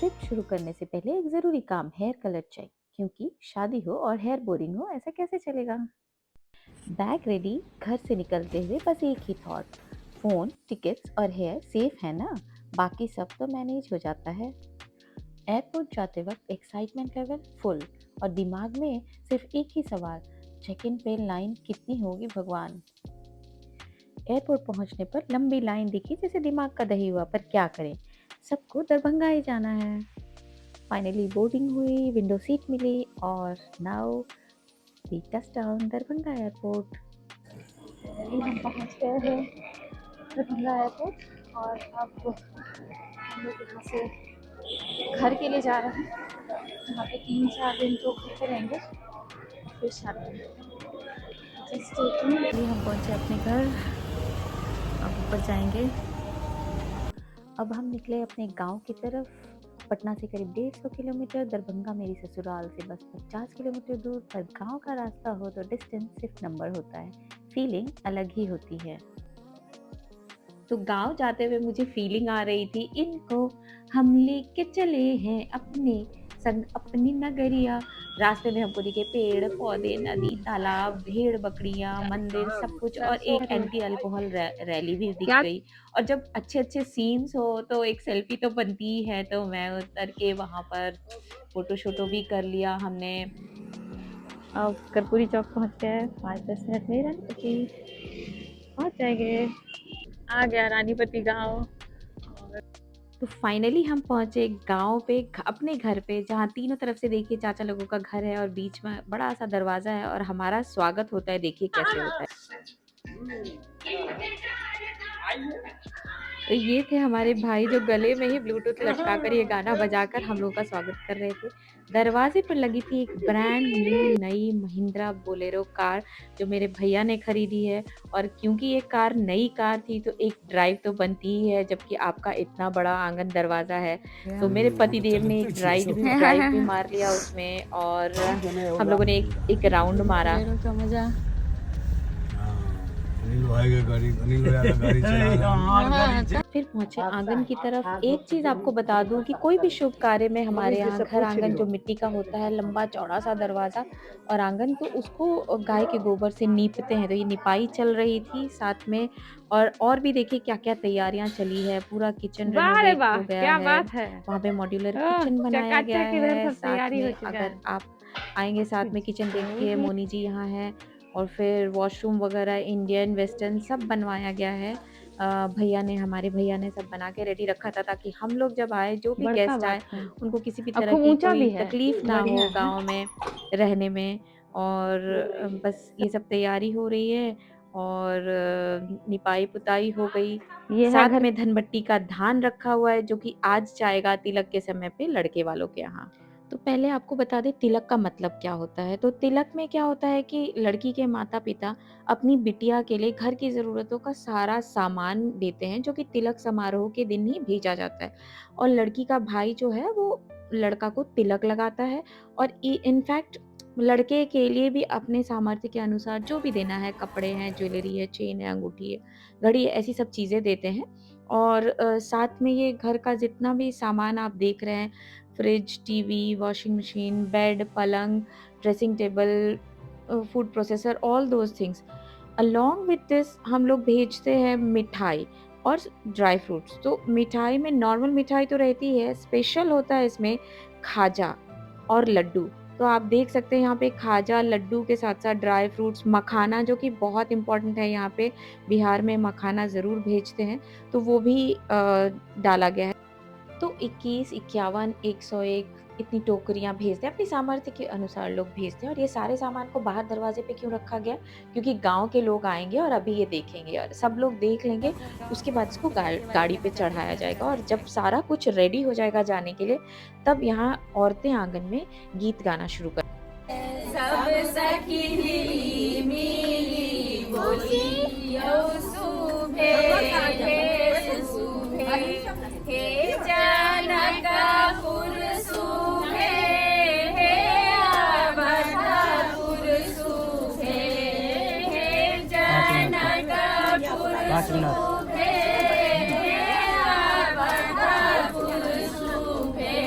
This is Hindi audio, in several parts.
ट्रिप शुरू करने से पहले एक ज़रूरी काम, हेयर कलर चेक। क्योंकि शादी हो और हेयर बोरिंग हो, ऐसा कैसे चलेगा। बैग रेडी, घर से निकलते हुए बस एक ही थॉट, फ़ोन, टिकट्स और हेयर सेफ है ना, बाकी सब तो मैनेज हो जाता है। एयरपोर्ट जाते वक्त एक्साइटमेंट लेवल फुल और दिमाग में सिर्फ एक ही सवाल, चेक इन पे लाइन कितनी होगी भगवान। एयरपोर्ट पहुंचने पर लंबी लाइन दिखी जैसे दिमाग का दही हुआ, पर क्या करें, सबको दरभंगा ही जाना है। फाइनली बोर्डिंग हुई, विंडो सीट मिली और now we touch down Darbhanga airport. Finally हम पहुंच गए हैं दरभंगा एयरपोर्ट और अब हम लोग यहाँ से घर के लिए जा रहे हैं, जहाँ पे 3-4 दिन तो घर पे रहेंगे, फिर शादी। हम पहुंचे अपने घर, अब ऊपर जाएंगे। अब हम निकले अपने गांव की तरफ। पटना से करीब 150 किलोमीटर, दरभंगा मेरी ससुराल से बस 50 किलोमीटर दूर। पर गांव का रास्ता हो तो डिस्टेंस सिर्फ नंबर होता है, फीलिंग अलग ही होती है। तो गांव जाते हुए मुझे फीलिंग आ रही थी, इनको हम लेके चले हैं अपने संग अपनी नगरिया। रास्ते में हमको दिखे पेड़ पौधे, नदी, तालाब, भेड़ बकरियां, मंदिर, सब कुछ, और एक एंटी अल्कोहल रैली भी दिख गई। और जब अच्छे अच्छे सीन्स हो तो एक सेल्फी तो बनती ही है, तो मैं उतर के वहां पर फोटो शोटो भी कर लिया हमने। अब कर्पूरी चौक पहुंच गए, 5-10 मिनट में रानीपति पहुंच जाएंगे। आ गया रानीपति गांव। तो फाइनली हम पहुंचे गांव पे, अपने घर पे, जहाँ तीनों तरफ से देखिए चाचा लोगों का घर है और बीच में बड़ा सा दरवाजा है और हमारा स्वागत होता है। देखिए कैसे होता है। तो ये थे हमारे भाई जो गले में ही ब्लूटूथ लटका कर ये गाना बजाकर हम लोगों का स्वागत कर रहे थे। दरवाजे पर लगी थी एक ब्रांड न्यू नई महिंद्रा बोलेरो कार जो मेरे भैया ने खरीदी है। और क्योंकि ये कार नई कार थी तो एक ड्राइव तो बनती ही है, जबकि आपका इतना बड़ा आंगन दरवाजा है। तो मेरे पतिदेव ने एक ड्राइव भी मार लिया उसमें और हम लोगों ने एक राउंड मारा। का मजा। फिर पहुंचे आंगन की तरफ। एक चीज आपको बता दूं कि कोई भी शुभ कार्य में हमारे यहाँ घर आंगन जो मिट्टी का होता है, लंबा चौड़ा सा दरवाजा और आंगन, तो उसको गाय के गोबर से नीपते हैं। तो ये निपाई चल रही थी साथ में। और भी देखिए क्या क्या तैयारियां चली है। पूरा किचन रेनोवेट हो गया क्या है, बात है। वहाँ पे मॉड्यूलर किचन बनाया गया है। सब साथ तैयारी हो में चुका अगर है। आप आएंगे साथ में किचन देखिए, मोनी जी यहाँ है। और फिर वॉशरूम वगैरह इंडियन वेस्टर्न सब बनवाया गया है। हमारे भैया ने सब बना के रेडी रखा था, ताकि हम लोग जब आए, जो भी बड़का गेस्ट आए, बात है। उनको किसी भी और तरह खूब की ऊंचा कोई भी है, तकलीफ ना बढ़िया हो है। गांव में रहने में। और बस ये सब तैयारी हो रही है और निपाई पुताई हो गई। ये है साथ घर। में धनबट्टी का धान रखा हुआ है जो कि आज जाएगा तिलक के समय पे लड़के वालों के यहाँ। तो पहले आपको बता दें तिलक का मतलब क्या होता है। तो तिलक में क्या होता है कि लड़की के माता पिता अपनी बिटिया के लिए घर की ज़रूरतों का सारा सामान देते हैं, जो कि तिलक समारोह के दिन ही भेजा जाता है। और लड़की का भाई जो है वो लड़का को तिलक लगाता है। और इनफैक्ट लड़के के लिए भी अपने सामर्थ्य के अनुसार जो भी देना है, कपड़े हैं, ज्वेलरी है, चेन है, अंगूठी है, घड़ी है, ऐसी सब चीज़ें देते हैं। और साथ में ये घर का जितना भी सामान आप देख रहे हैं, fridge, TV, washing machine, bed, पलंग, dressing table, food processor, all those things. Along with this हम लोग भेजते हैं मिठाई और ड्राई फ्रूट्स। तो मिठाई में नॉर्मल मिठाई तो रहती है, स्पेशल होता है इसमें खाजा और लड्डू। तो आप देख सकते हैं यहाँ पे खाजा, लड्डू के साथ साथ ड्राई फ्रूट्स, मखाना जो कि बहुत इम्पोर्टेंट है यहाँ पे, बिहार में मखाना ज़रूर भेजते हैं, तो वो भी डाला गया है। तो 21, 51, 101 इतनी टोकरियाँ भेजते हैं, अपनी सामर्थ्य के अनुसार लोग भेजते हैं। और ये सारे सामान को बाहर दरवाजे पे क्यों रखा गया? क्योंकि गाँव के लोग आएँगे और अभी ये देखेंगे और सब लोग देख लेंगे, उसके बाद इसको गाड़ी पे चढ़ाया जाएगा। और जब सारा कुछ रेडी हो जाएगा जाने के लिए, तब यहाँ औरतें आँगन में गीत गाना शुरू कर सब सखी मिली बोलियो सुभे सुभे हे जनकपुर सुभे हे अवधपुर सुभे हे जनकपुर सुभे हे अवधपुर सुभे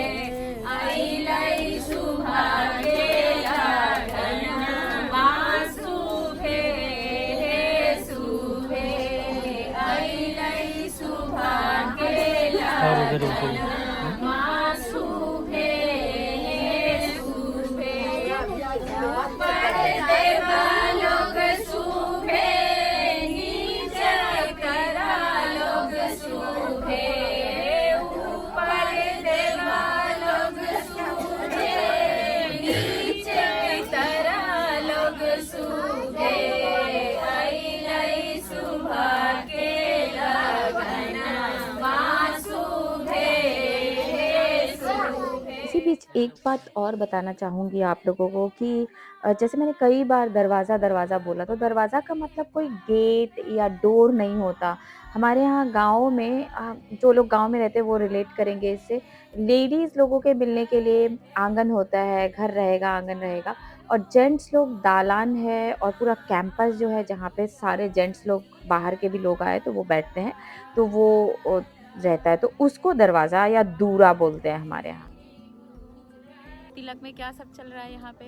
एक बात और बताना चाहूँगी आप लोगों को कि जैसे मैंने कई बार दरवाज़ा बोला, तो दरवाज़ा का मतलब कोई गेट या डोर नहीं होता। हमारे यहाँ गाँव में जो लोग गाँव में रहते हैं वो रिलेट करेंगे इससे। लेडीज़ लोगों के मिलने के लिए आँगन होता है, घर रहेगा, आँगन रहेगा, और जेंट्स लोग दालान है और पूरा कैंपस जो है जहाँ पे सारे जेंट्स लोग, बाहर के भी लोग आए तो वो बैठते हैं, तो वो रहता है, तो उसको दरवाज़ा या दूरा बोलते हैं हमारे यहाँ। तिलक में क्या सब चल रहा है यहाँ पे,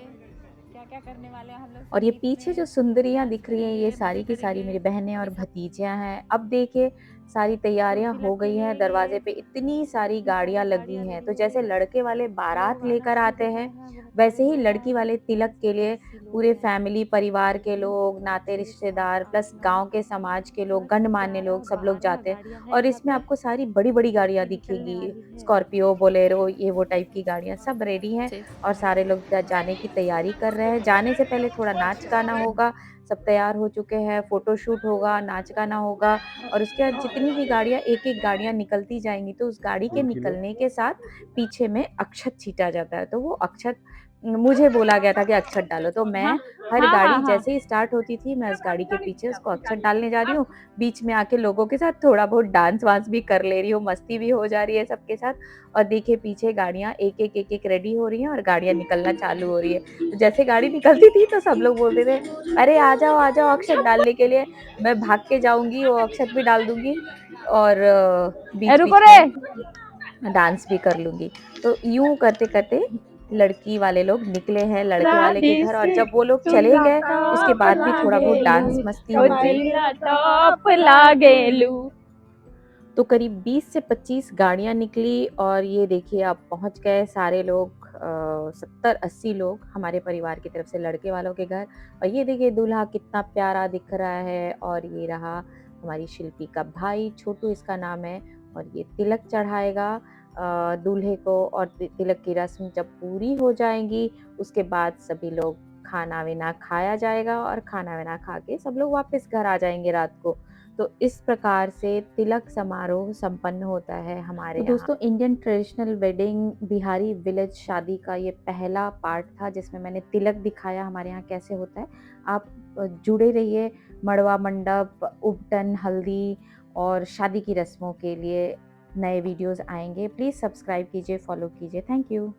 क्या क्या करने वाले हैं हम लोग और ये संगीत पीछे में, जो सुंदरियाँ डांस दिख रही हैं, ये करेंगे, सारी मज़े की सारी करेंगे, मेरी बहनें और ये सब। भतीजियाँ हैं। अब देखिए सारी तैयारियाँ तिलक हो के गई लिए हैं, दरवाज़े पे इतनी सारी इतनी सारी गाड़ियाँ लगी गाड़ियाँ हैं। लगी तो हुई जैसे है, लड़के वाले बारात लोग लेकर आराम से आते दिख हैं, रहे हैं, बहुत सारे वैसे ही लोग लड़की आए वाले हैं, तिलक के लिए 70-80 लोग पूरे हैं। फैमिली, परिवार के लोग, नाते छः सात रिश्तेदार आठ प्लस नौ गाँव के समाज के लोग, 10 गणमान्य 11 लोग, सब लोग 12 जाते हैं। गाड़ियाँ हैं और यहाँ इसमें पे, आपको सारी बड़ी-बड़ी गाड़ियाँ ये निकलने दिखेंगी, वाली है। स्कॉर्पियो, बोलेरो, ये वो टाइप की गाड़ियाँ सब रेडी हैं से और सारे लोग जाने की तैयारी कर रहे हैं। जाने से पहले थोड़ा नाच-गाना होगा, सब तैयार हो चुके हैं, फ़ोटोशूट होगा, नाच-गाना होगा, और उसके बाद जितनी भी गाड़ियाँ, एक-एक गाड़ियाँ निकलती जाएँगी, तो उस गाड़ी के निकलने के साथ पीछे में अक्षत छींटा जाता है। तो वो अक्षत मुझे बोला गया था कि अक्षत डालो, तो मैं हर हाँ हाँ गाड़ी हाँ। जैसे ही स्टार्ट होती थी, मैं उस गाड़ी के पीछे उसको अक्षत डालने जा रही हूँ, बीच में आके लोगों के साथ थोड़ा बहुत डांस-वांस भी कर ले रही हूँ, मस्ती भी हो जा रही है सबके साथ, और देखिए पीछे गाड़ियाँ एक-एक, एक-एक रेडी हो रही हैं और गाड़ियाँ निकलना चालू हो रही है। तो जैसे गाड़ी निकलती थी तो सब लोग बोलते थे, "अरे आ जाओ अक्षत डालने के लिए।" मैं भाग के जाऊँगी, वो अक्षत भी डाल दूँगी और रुको बीच-बीच रे। में डांस भी कर लूँगी। तो यूँ करते-करते लड़की वाले लोग निकले हैं लड़के वाले के राधे घर, और से जब वो लोग चले चुन्ना गए, उसके टॉप बाद भी थोड़ा बहुत लागेलू, डांस मस्ती ओ हो गई। जिला टॉप लागेलू। तो करीब 20 से 25 गाड़ियाँ निकली और ये देखिए अब पहुँच गए सारे लोग, 70-80 लोग हमारे परिवार की तरफ से लड़के वालों के घर। और ये देखिए दूल्हा कितना प्यारा दिख रहा है, और ये रहा हमारी शिल्पी का भाई, छोटू इसका नाम है, और ये तिलक चढ़ाएगा दूल्हे को। और तिलक की रस्म जब पूरी हो जाएगी, उसके बाद सभी लोग खाना-वाना खाया जाएगा, और खाना-वाना खा के सब लोग वापस घर आ जाएँगे रात को। तो इस प्रकार से तिलक समारोह संपन्न होता है हमारे यहाँ। दोस्तों, Indian traditional wedding Bihari village शादी का ये पहला पार्ट था जिसमें मैंने तिलक दिखाया हमारे यहाँ कैसे होता है। आप जुड़े रहिए, मड़वा मंडप, उपटन, हल्दी और शादी की रस्मों के लिए नए वीडियोस आएंगे। प्लीज़ सब्सक्राइब कीजिए, फॉलो कीजिए। Thank you.